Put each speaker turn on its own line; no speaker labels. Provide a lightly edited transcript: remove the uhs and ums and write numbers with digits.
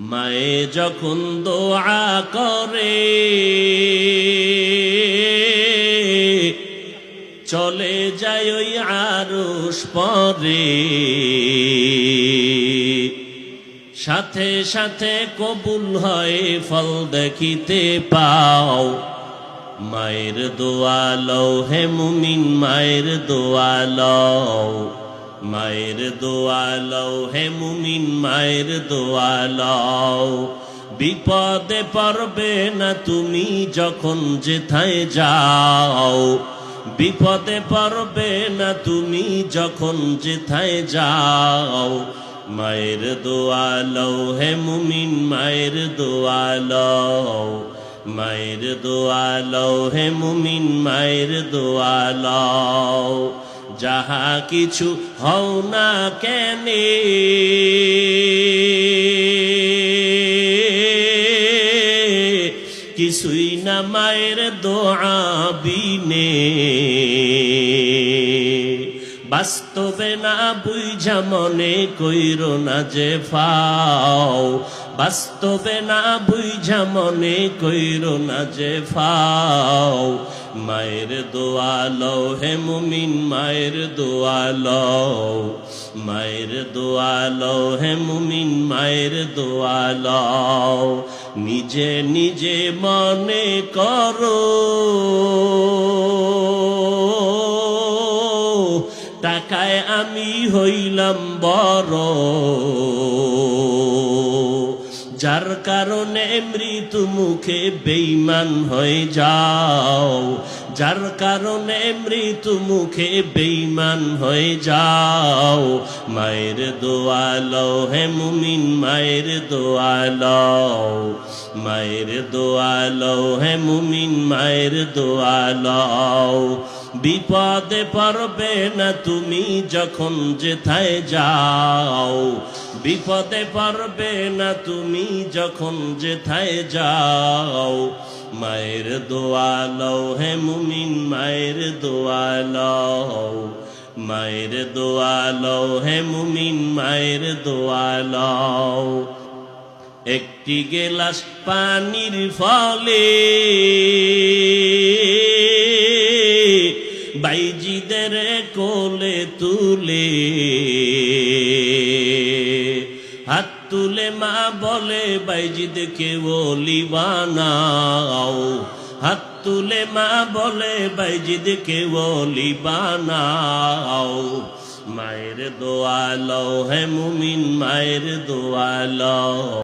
মায়ে যখন দোয়া করে চলে যায় ওই আরশ পরে, সাথে সাথে কবুল হয় ফল দেখিতে পাও। মায়ের দোয়া লও হে মুমিন, মায়ের দোয়া লও, মায়ের দোয়া লও হে মুমিন, মায়ের দোয়া লও। বিপদে পড়বে না তুমি যখন যেথায় যাও, বিপদে পড়বে না তুমি যখন যেথায় যাও। মায়ের দোয়া লও হে মুমিন, মায়ের দোয়া লও, মায়ের দোয়া লও হে মুমিন, মায়ের দোয়া লও। যাহা কিছু হও না কেনে কিছুই না মায়ের দোয়া বিনে। বাস্তবে না বুঝা মনে কইরো না যে ফাও, বাস্তবে না বুঝা মনে কইরো না যে ফাও। মায়ের দোয়া লও হে মুমিন, মায়ের দোয়া লও, মায়ের দোয়া লও হে মুমিন, মায়ের দোয়া লও। নিজে নিজে মনে করো টাকায় আমি হইলাম বড়, যার কারণে মৃত্যু মুখে বেঈমান হয়ে যাও, যার কারণে মৃত্যু মুখে বেঈমান হয়ে যাও। মায়ের দোয়া লও হে মুমিন, মায়ের দোয়া লও, মায়ের দোয়া লও হে মুমিন, মায়ের দোয়া লও। বিপদে পড়বে না তুমি যখন যেথায় যাও, বিপদে পড়বে না তুমি যখন যেথায় যাও। মায়ের দোয়া লও হে মুমিন, মায়ের দোয়া লও, মায়ের দোয়া লও হে মুমিন, মায়ের দোয়া লও। একটি গেলাস পানির ফলে বাইজিদের কোলে তুলে, হাত তুলে মা বলে বাইজিদকে ওলি বানাও, হাত তুলে মা বলে বাইজিদকে ওলি বানাও। মায়ের দোয়া লও হে মুমিন, মায়ের দোয়া লও।